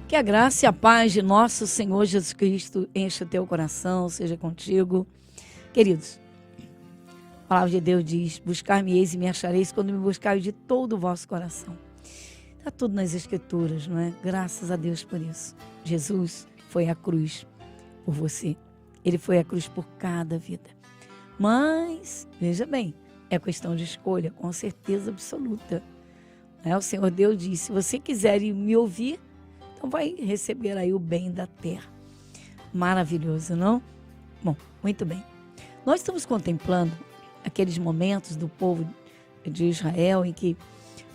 Que a graça e a paz de nosso Senhor Jesus Cristo enche o teu coração, seja contigo. Queridos, a palavra de Deus diz: buscar-me-eis e me achareis quando me buscareis de todo o vosso coração. Está tudo nas Escrituras, não é? Graças a Deus por isso. Jesus foi à cruz por você. Ele foi à cruz por cada vida. Mas, veja bem, é questão de escolha, com certeza absoluta. O Senhor Deus disse: se você quiser me ouvir, então vai receber aí o bem da terra. Maravilhoso, não? Bom, muito bem. Nós estamos contemplando aqueles momentos do povo de Israel em que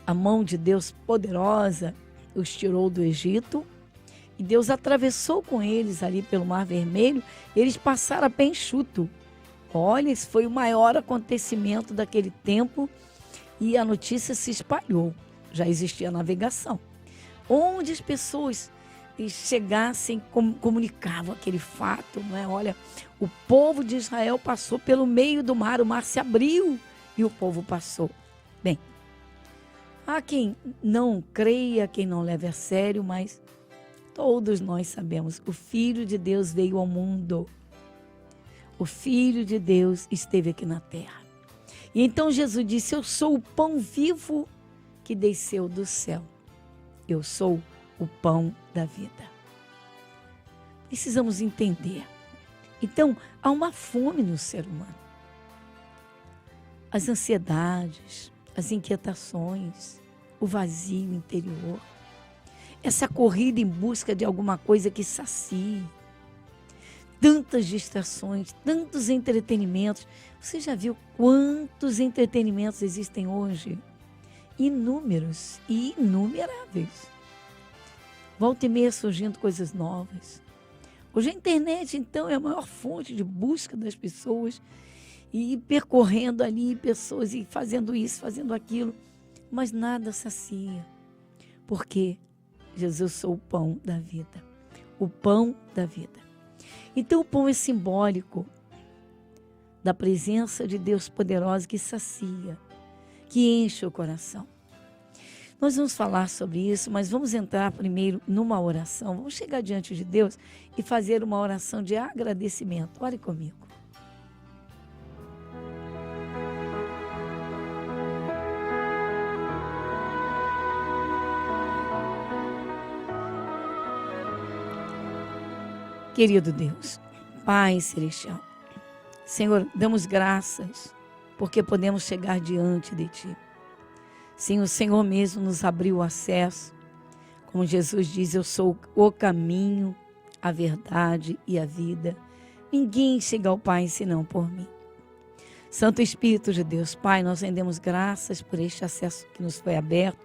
a mão de Deus poderosa os tirou do Egito e Deus atravessou com eles ali pelo Mar Vermelho. Eles passaram a pé enxuto. Olha, esse foi o maior acontecimento daquele tempo e a notícia se espalhou. Já existia navegação. Onde as pessoas chegassem, comunicavam aquele fato, não é? Olha, o povo de Israel passou pelo meio do mar, o mar se abriu e o povo passou. Bem, há quem não creia, quem não leve a sério, mas todos nós sabemos, o Filho de Deus veio ao mundo. O Filho de Deus esteve aqui na terra. E então Jesus disse: eu sou o pão vivo que desceu do céu. Eu sou o pão da vida. Precisamos entender. Então, há uma fome no ser humano. As ansiedades, as inquietações, o vazio interior, essa corrida em busca de alguma coisa que sacie, tantas distrações, tantos entretenimentos. Você já viu quantos entretenimentos existem hoje? Inúmeros e inumeráveis. Volta e meia surgindo coisas novas. Hoje a internet, então, é a maior fonte de busca das pessoas e percorrendo ali pessoas e fazendo isso, fazendo aquilo, mas nada sacia. Porque Jesus, sou o pão da vida. O pão da vida. Então o pão é simbólico da presença de Deus poderosa que sacia, que enche o coração. Nós vamos falar sobre isso, mas vamos entrar primeiro numa oração. Vamos chegar diante de Deus e fazer uma oração de agradecimento. Ore comigo. Querido Deus, Pai Celestial, Senhor, damos graças porque podemos chegar diante de Ti. Sim, o Senhor mesmo nos abriu o acesso. Como Jesus diz: eu sou o caminho, a verdade e a vida. Ninguém chega ao Pai senão por mim. Santo Espírito de Deus, Pai, nós rendemos graças por este acesso que nos foi aberto,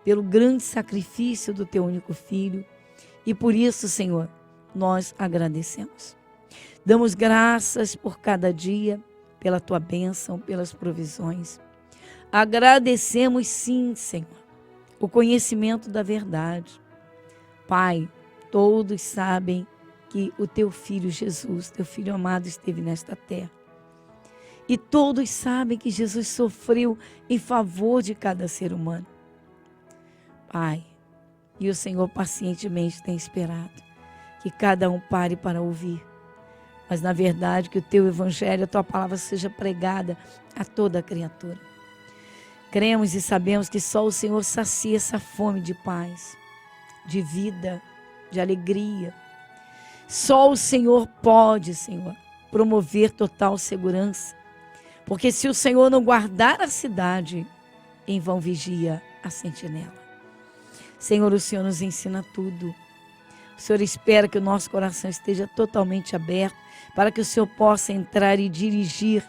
pelo grande sacrifício do Teu único Filho. E por isso, Senhor, nós agradecemos. Damos graças por cada dia, pela Tua bênção, pelas provisões. Agradecemos sim, Senhor, o conhecimento da verdade. Pai, todos sabem que o Teu Filho Jesus, Teu Filho amado, esteve nesta terra. E todos sabem que Jesus sofreu em favor de cada ser humano. Pai, e o Senhor pacientemente tem esperado que cada um pare para ouvir. Mas na verdade que o Teu Evangelho, a Tua palavra seja pregada a toda a criatura. Cremos e sabemos que só o Senhor sacia essa fome de paz, de vida, de alegria. Só o Senhor pode, Senhor, promover total segurança. Porque se o Senhor não guardar a cidade, em vão vigia a sentinela. Senhor, o Senhor nos ensina tudo. O Senhor espera que o nosso coração esteja totalmente aberto para que o Senhor possa entrar e dirigir.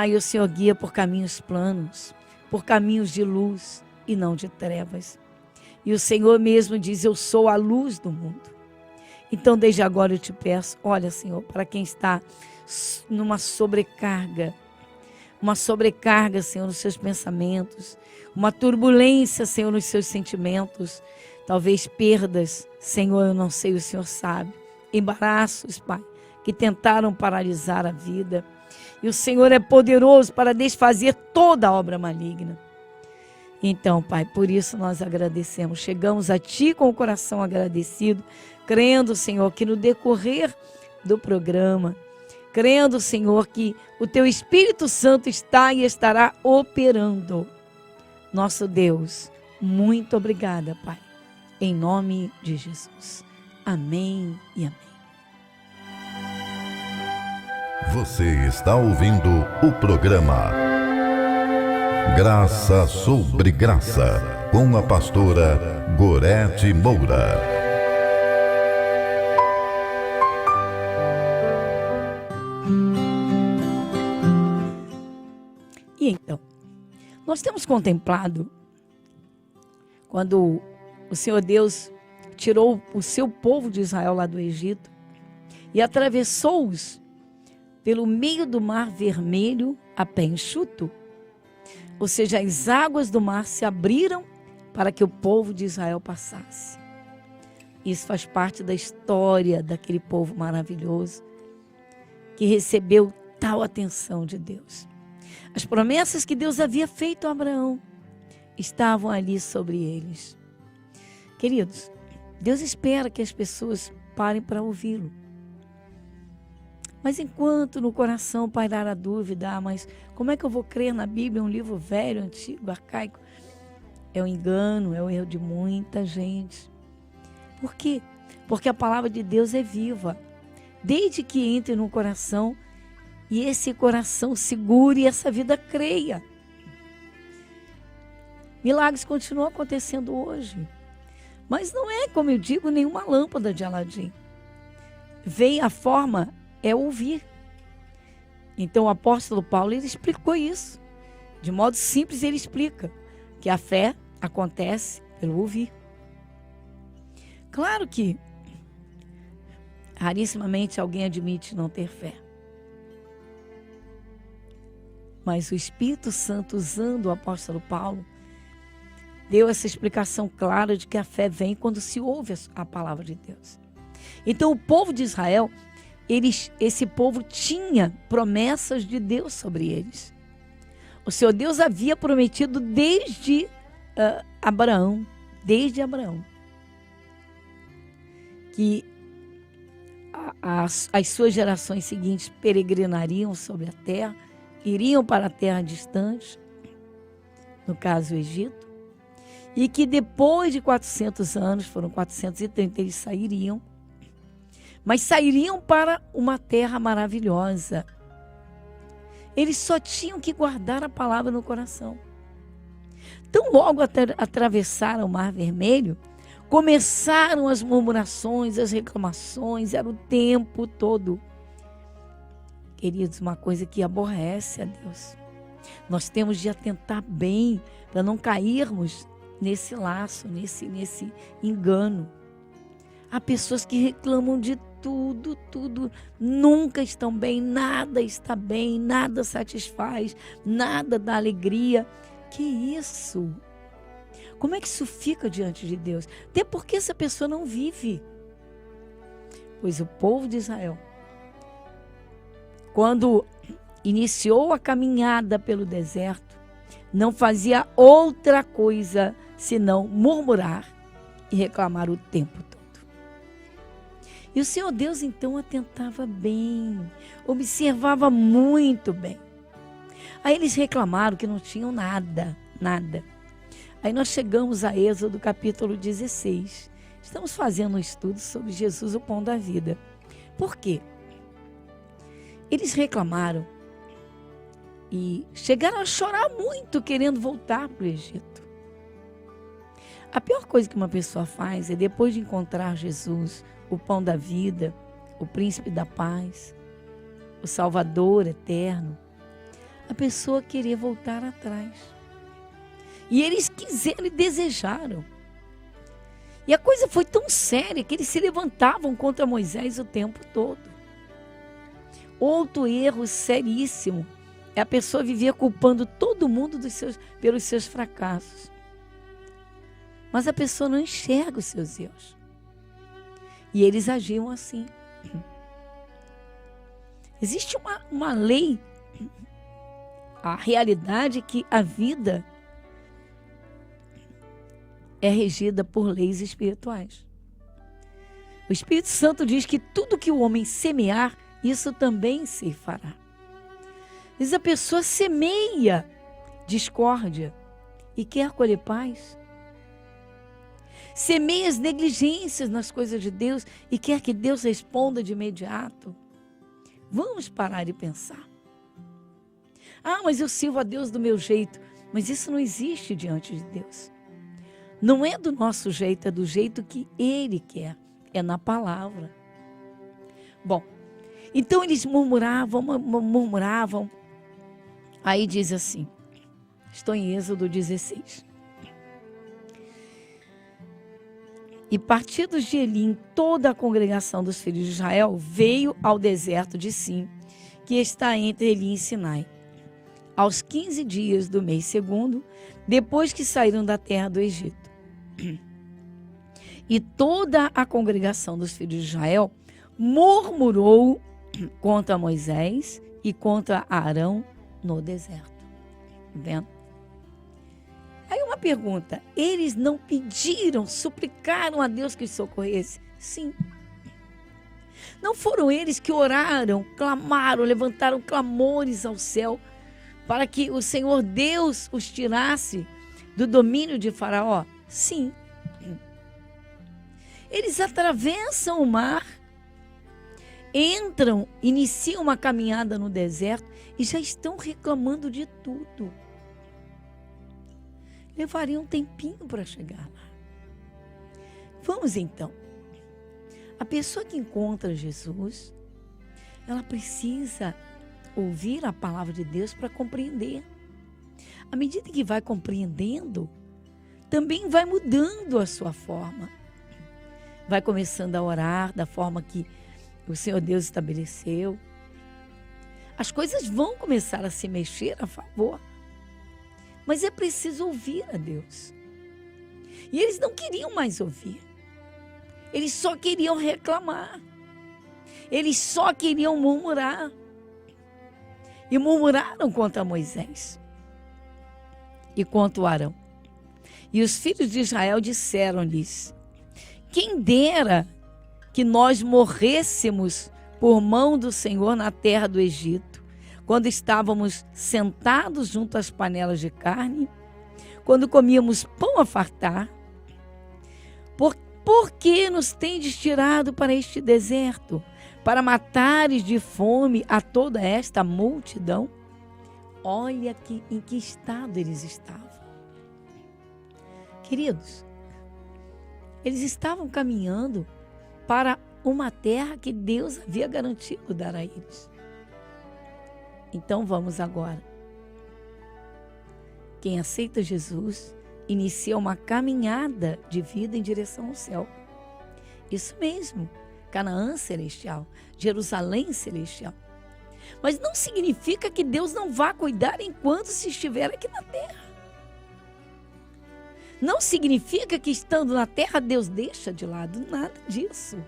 E o Senhor guia por caminhos planos, por caminhos de luz e não de trevas. E o Senhor mesmo diz: eu sou a luz do mundo. Então desde agora eu te peço, olha, Senhor, para quem está numa sobrecarga, Senhor, nos seus pensamentos, uma turbulência, Senhor, nos seus sentimentos, talvez perdas, Senhor, eu não sei, o Senhor sabe, embaraços, Pai, que tentaram paralisar a vida. E o Senhor é poderoso para desfazer toda obra maligna. Então, Pai, por isso nós agradecemos. Chegamos a Ti com o coração agradecido, crendo, Senhor, que no decorrer do programa, crendo, Senhor, que o Teu Espírito Santo está e estará operando. Nosso Deus, muito obrigada, Pai. Em nome de Jesus. Amém e amém. Você está ouvindo o programa Graça sobre Graça, com a pastora Gorete Moura. E então, nós temos contemplado quando o Senhor Deus tirou o seu povo de Israel lá do Egito e atravessou-os pelo meio do Mar Vermelho a pé enxuto. Ou seja, as águas do mar se abriram para que o povo de Israel passasse. Isso faz parte da história daquele povo maravilhoso que recebeu tal atenção de Deus. As promessas que Deus havia feito a Abraão estavam ali sobre eles. Queridos, Deus espera que as pessoas parem para ouvi-lo. Mas enquanto no coração pairar a dúvida, mas como é que eu vou crer na Bíblia, um livro velho, antigo, arcaico? É um engano, é o erro de muita gente. Por quê? Porque a palavra de Deus é viva. Desde que entre no coração e esse coração segure e essa vida creia. Milagres continuam acontecendo hoje. Mas não é, como eu digo, nenhuma lâmpada de Aladim. Vem a forma é ouvir. Então o apóstolo Paulo, ele explicou isso. De modo simples, ele explica que a fé acontece pelo ouvir. Claro que rarissimamente alguém admite não ter fé. Mas o Espírito Santo, usando o apóstolo Paulo, deu essa explicação clara de que a fé vem quando se ouve a palavra de Deus. Então o povo de Israel, esse povo tinha promessas de Deus sobre eles. O Senhor Deus havia prometido desde Abraão, que as suas gerações seguintes peregrinariam sobre a terra, iriam para a terra distante, no caso o Egito, e que depois de 400 anos, foram 430, eles sairiam, mas sairiam para uma terra maravilhosa. Eles só tinham que guardar a palavra no coração. Tão logo atravessaram o Mar Vermelho, começaram as murmurações, as reclamações, era o tempo todo. Queridos, uma coisa que aborrece a Deus. Nós temos de atentar bem para não cairmos nesse laço, nesse engano. Há pessoas que reclamam de tudo, nunca estão bem, nada está bem, nada satisfaz, nada dá alegria. Que isso? Como é que isso fica diante de Deus? Até porque essa pessoa não vive. Pois o povo de Israel, quando iniciou a caminhada pelo deserto, não fazia outra coisa senão murmurar e reclamar o tempo todo. E o Senhor Deus então atentava bem, observava muito bem. Aí eles reclamaram que não tinham nada. Aí nós chegamos a Êxodo capítulo 16. Estamos fazendo um estudo sobre Jesus, o pão da vida. Por quê? Eles reclamaram e chegaram a chorar muito querendo voltar para o Egito. A pior coisa que uma pessoa faz é, depois de encontrar Jesus, o pão da vida, o príncipe da paz, o Salvador eterno, a pessoa querer voltar atrás. E eles quiseram e desejaram. E a coisa foi tão séria que eles se levantavam contra Moisés o tempo todo. Outro erro seríssimo é a pessoa viver culpando todo mundo pelos seus fracassos. Mas a pessoa não enxerga os seus erros. E eles agiam assim. Existe uma lei, a realidade é que a vida é regida por leis espirituais. O Espírito Santo diz que tudo que o homem semear, isso também se fará. Diz a pessoa semeia discórdia e quer colher paz. Semeia as negligências nas coisas de Deus e quer que Deus responda de imediato. Vamos parar e pensar. Ah, mas eu sirvo a Deus do meu jeito. Mas isso não existe diante de Deus. Não é do nosso jeito, é do jeito que Ele quer. É na palavra. Bom, então eles murmuravam. Aí diz assim, estou em Êxodo 16. E partidos de Elim, toda a congregação dos filhos de Israel veio ao deserto de Sim, que está entre Elim e Sinai, aos 15 dias do mês segundo, depois que saíram da terra do Egito. E toda a congregação dos filhos de Israel murmurou contra Moisés e contra Arão no deserto. Vendo? Aí uma pergunta, eles não pediram, suplicaram a Deus que os socorresse? Sim. Não foram eles que oraram, clamaram, levantaram clamores ao céu para que o Senhor Deus os tirasse do domínio de Faraó? Sim. Eles atravessam o mar, entram, iniciam uma caminhada no deserto e já estão reclamando de tudo. Levaria um tempinho para chegar lá. Vamos então. A pessoa que encontra Jesus, ela precisa ouvir a palavra de Deus para compreender. À medida que vai compreendendo, também vai mudando a sua forma. Vai começando a orar da forma que o Senhor Deus estabeleceu. As coisas vão começar a se mexer a favor. Mas é preciso ouvir a Deus. E eles não queriam mais ouvir. Eles só queriam reclamar. Eles só queriam murmurar. E murmuraram contra Moisés e contra Arão. E os filhos de Israel disseram-lhes: quem dera que nós morrêssemos por mão do Senhor na terra do Egito, quando estávamos sentados junto às panelas de carne, quando comíamos pão a fartar. Por que nos tendes tirado para este deserto, para matares de fome a toda esta multidão? Olha em que estado eles estavam. Queridos, eles estavam caminhando para uma terra que Deus havia garantido dar a eles. Então vamos agora. Quem aceita Jesus inicia uma caminhada de vida em direção ao céu. Isso mesmo, Canaã celestial, Jerusalém celestial. Mas não significa que Deus não vá cuidar enquanto se estiver aqui na terra. Não significa que estando na terra Deus deixa de lado, nada disso.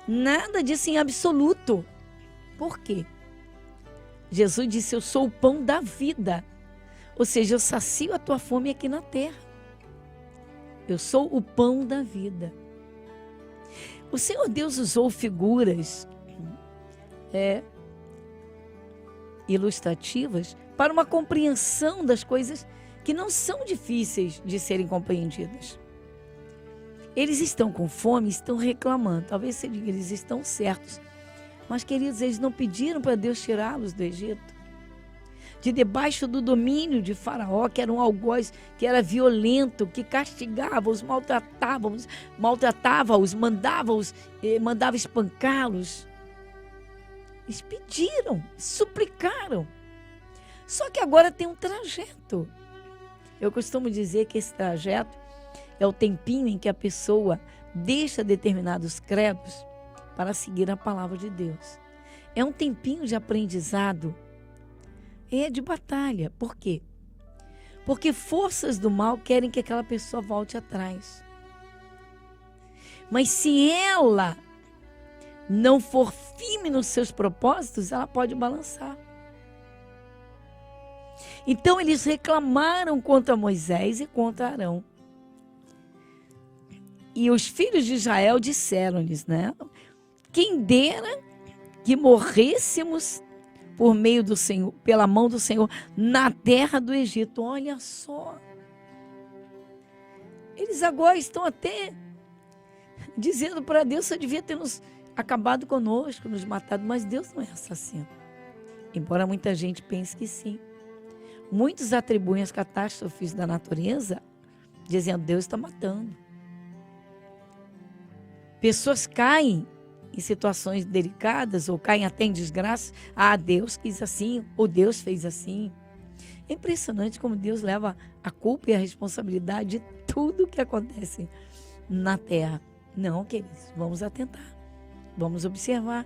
Nada disso em absoluto. Por quê? Jesus disse: eu sou o pão da vida. Ou seja, eu sacio a tua fome aqui na terra. Eu sou o pão da vida. O Senhor Deus usou figuras ilustrativas para uma compreensão das coisas que não são difíceis de serem compreendidas. Eles estão com fome, estão reclamando. Talvez você diga, eles estão certos. Mas, queridos, eles não pediram para Deus tirá-los do Egito, de debaixo do domínio de Faraó, que era um algoz, que era violento, que castigava-os, maltratava-os, mandava espancá-los. Eles pediram, suplicaram. Só que agora tem um trajeto. Eu costumo dizer que esse trajeto é o tempinho em que a pessoa deixa determinados credos para seguir a palavra de Deus. É um tempinho de aprendizado, de batalha. Por quê? Porque forças do mal querem que aquela pessoa volte atrás. Mas se ela não for firme nos seus propósitos, ela pode balançar. Então eles reclamaram contra Moisés e contra Arão. E os filhos de Israel disseram-lhes, né? Quem dera que morrêssemos por meio do Senhor, pela mão do Senhor, na terra do Egito. Olha só. Eles agora estão até dizendo para Deus, você devia ter nos acabado conosco, nos matado, mas Deus não é assassino. Embora muita gente pense que sim. Muitos atribuem as catástrofes da natureza dizendo, Deus está matando. Pessoas caem em situações delicadas ou caem até em desgraça. Ah, Deus quis assim, ou Deus fez assim. É impressionante como Deus leva a culpa e a responsabilidade de tudo que acontece na terra. Não, queridos, vamos atentar, vamos observar.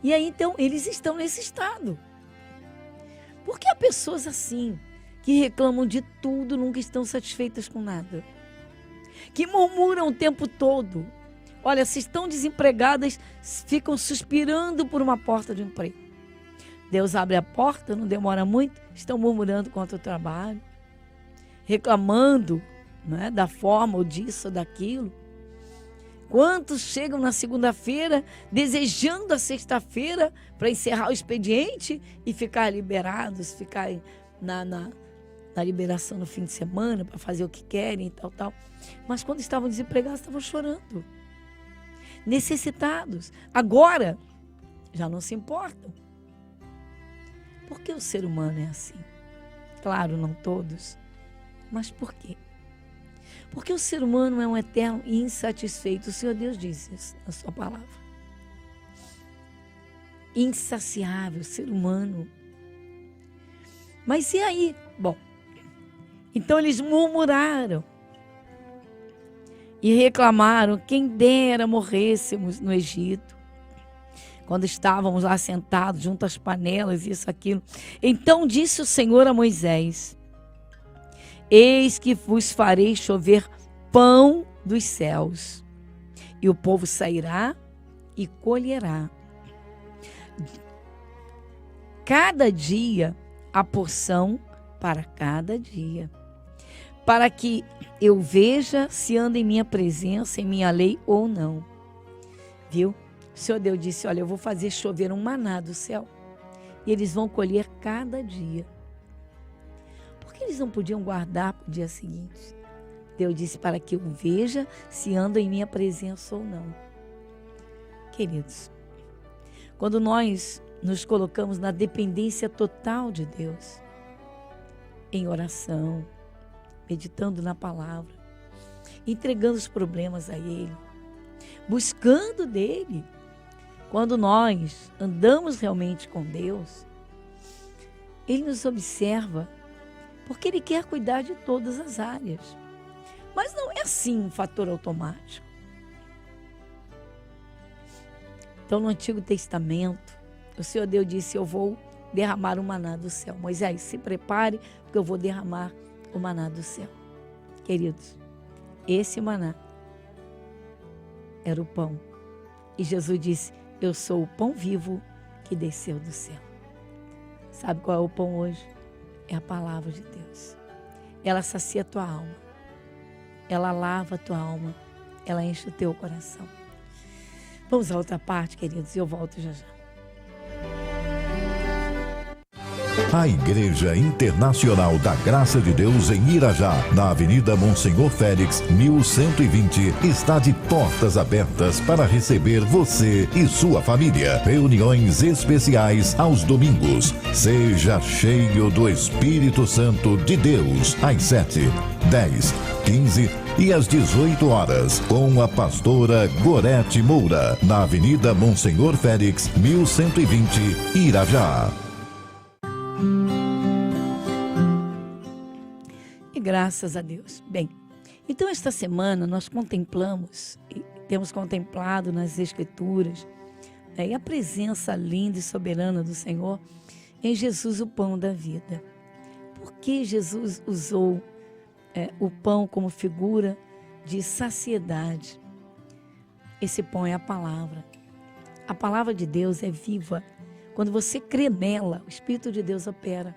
E aí, então, eles estão nesse estado. Porque há pessoas assim, que reclamam de tudo, nunca estão satisfeitas com nada. Que murmuram o tempo todo. Olha, se estão desempregadas, ficam suspirando por uma porta de emprego. Deus abre a porta, não demora muito, estão murmurando contra o trabalho, reclamando, né, da forma ou disso ou daquilo. Quantos chegam na segunda-feira desejando a sexta-feira para encerrar o expediente e ficar liberados, ficar na liberação no fim de semana para fazer o que querem e tal. Mas quando estavam desempregados, estavam chorando, necessitados. Agora, já não se importam. Por que o ser humano é assim? Claro, não todos. Mas por quê? Porque o ser humano é um eterno insatisfeito. O Senhor Deus disse isso na sua palavra. Insaciável, ser humano. Mas e aí? Bom, então eles murmuraram e reclamaram, quem dera morrêssemos no Egito, quando estávamos lá sentados junto às panelas, isso, aquilo. Então disse o Senhor a Moisés, eis que vos farei chover pão dos céus, e o povo sairá e colherá. Cada dia a porção para cada dia, para que eu veja se anda em minha presença, em minha lei ou não. Viu? O Senhor Deus disse, olha, eu vou fazer chover um maná do céu, e eles vão colher cada dia. Por que eles não podiam guardar para o dia seguinte? Deus disse, para que eu veja se andam em minha presença ou não. Queridos, quando nós nos colocamos na dependência total de Deus, em oração, meditando na palavra, entregando os problemas a Ele, buscando dEle, quando nós andamos realmente com Deus, Ele nos observa, porque Ele quer cuidar de todas as áreas. Mas não é assim um fator automático. Então, no Antigo Testamento, o Senhor Deus disse, eu vou derramar o maná do céu. Moisés, se prepare, porque eu vou derramar o maná do céu. Queridos, esse maná era o pão. E Jesus disse, eu sou o pão vivo que desceu do céu. Sabe qual é o pão hoje? É a palavra de Deus. Ela sacia a tua alma. Ela lava a tua alma. Ela enche o teu coração. Vamos à outra parte, queridos, e eu volto já já. A Igreja Internacional da Graça de Deus em Irajá, na Avenida Monsenhor Félix, 1120, está de portas abertas para receber você e sua família. Reuniões especiais aos domingos. Seja cheio do Espírito Santo de Deus, às 7, 10, 15 e às 18 horas, com a pastora Gorete Moura, na Avenida Monsenhor Félix, 1120, Irajá. E graças a Deus. Bem, então esta semana nós contemplamos, e temos contemplado nas Escrituras, e a presença linda e soberana do Senhor em Jesus, o pão da vida. Por que Jesus usou o pão como figura de saciedade? Esse pão é a palavra. A palavra de Deus é viva. Quando você crê nela, o Espírito de Deus opera.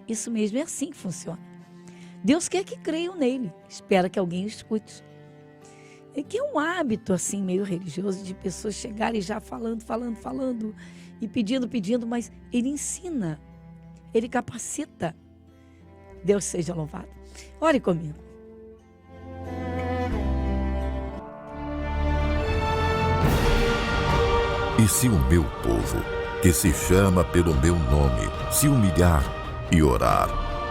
Isso mesmo, é assim que funciona. Deus quer que creiam nele, espera que alguém escute. É que é um hábito assim meio religioso de pessoas chegarem já falando e pedindo, mas ele ensina, ele capacita. Deus seja louvado. Ore comigo. E se o meu povo, que se chama pelo meu nome, se humilhar e orar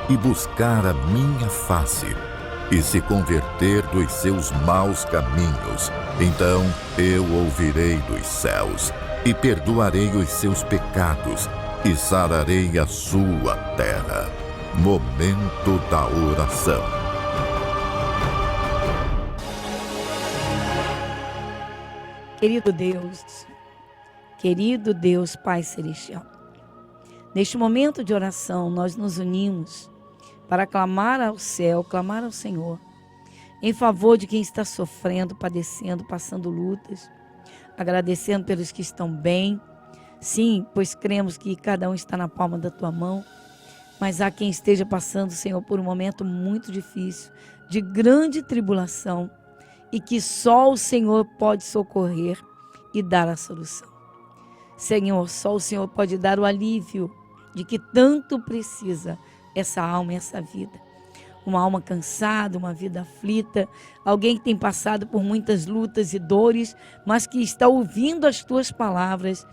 e buscar a minha face e se converter dos seus maus caminhos, então eu ouvirei dos céus e perdoarei os seus pecados e sararei a sua terra. Momento da oração. Querido Deus, Pai Celestial, neste momento de oração nós nos unimos para clamar ao céu, clamar ao Senhor, em favor de quem está sofrendo, padecendo, passando lutas, agradecendo pelos que estão bem. Sim, pois cremos que cada um está na palma da tua mão, mas há quem esteja passando, Senhor, por um momento muito difícil, de grande tribulação, e que só o Senhor pode socorrer e dar a solução. Senhor, só o Senhor pode dar o alívio de que tanto precisa essa alma e essa vida. Uma alma cansada, uma vida aflita, alguém que tem passado por muitas lutas e dores, mas que está ouvindo as tuas palavras,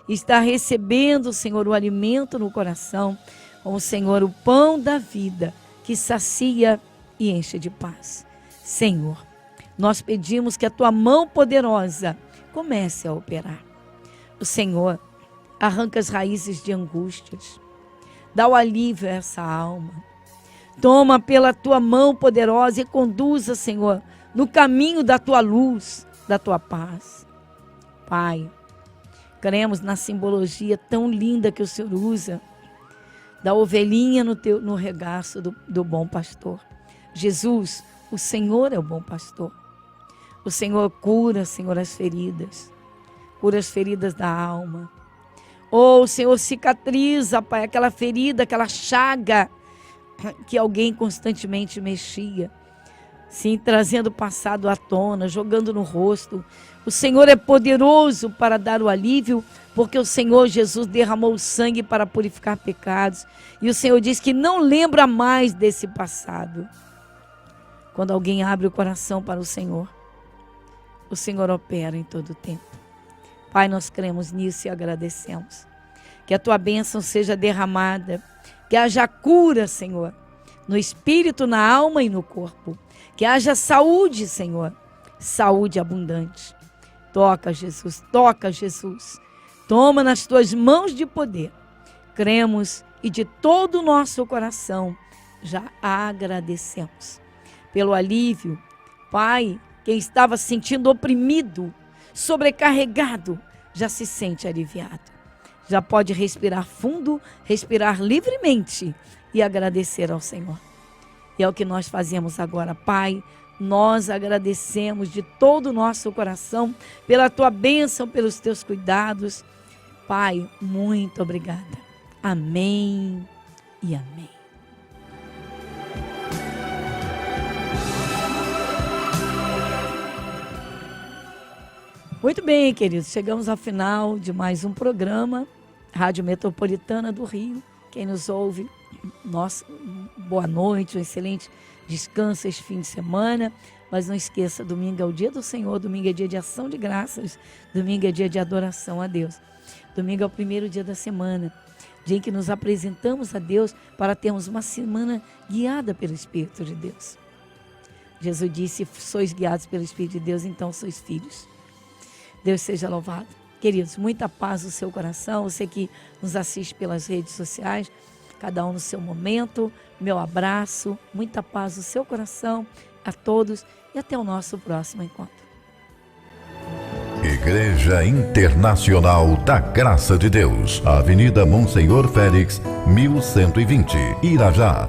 está recebendo, Senhor, o alimento no coração, como, Senhor, o pão da vida, que sacia e enche de paz. Senhor, nós pedimos que a tua mão poderosa comece a operar. O Senhor arranca as raízes de angústias, dá o alívio a essa alma. Toma pela tua mão poderosa e conduza, Senhor, no caminho da tua luz, da tua paz. Pai, cremos na simbologia tão linda que o Senhor usa, da ovelhinha no regaço do bom pastor. Jesus, o Senhor é o bom pastor. O Senhor cura, Senhor, as feridas. Cura as feridas da alma. O Senhor cicatriza, Pai, aquela ferida, aquela chaga que alguém constantemente mexia. Sim, trazendo o passado à tona, jogando no rosto. O Senhor é poderoso para dar o alívio, porque o Senhor Jesus derramou o sangue para purificar pecados. E o Senhor diz que não lembra mais desse passado. Quando alguém abre o coração para o Senhor opera em todo o tempo. Pai, nós cremos nisso e agradecemos. Que a tua bênção seja derramada, que haja cura, Senhor, no espírito, na alma e no corpo. Que haja saúde, Senhor, saúde abundante. Toca, Jesus, toca, Jesus. Toma nas tuas mãos de poder. Cremos e de todo o nosso coração já agradecemos pelo alívio. Pai, quem estava se sentindo oprimido, sobrecarregado, já se sente aliviado. Já pode respirar fundo, respirar livremente e agradecer ao Senhor. E é o que nós fazemos agora, Pai. Nós agradecemos de todo o nosso coração pela tua bênção, pelos teus cuidados. Pai, muito obrigada. Amém e amém. Muito bem, queridos, chegamos ao final de mais um programa, Rádio Metropolitana do Rio. Quem nos ouve, nossa, boa noite, um excelente descanso este fim de semana. Mas não esqueça, domingo é o dia do Senhor, domingo é dia de ação de graças, domingo é dia de adoração a Deus. Domingo é o primeiro dia da semana, dia em que nos apresentamos a Deus para termos uma semana guiada pelo Espírito de Deus. Jesus disse, sois guiados pelo Espírito de Deus, então sois filhos. Deus seja louvado. Queridos, muita paz no seu coração. Você que nos assiste pelas redes sociais, cada um no seu momento. Meu abraço, muita paz no seu coração a todos e até o nosso próximo encontro. Igreja Internacional da Graça de Deus, Avenida Monsenhor Félix, 1120, Irajá.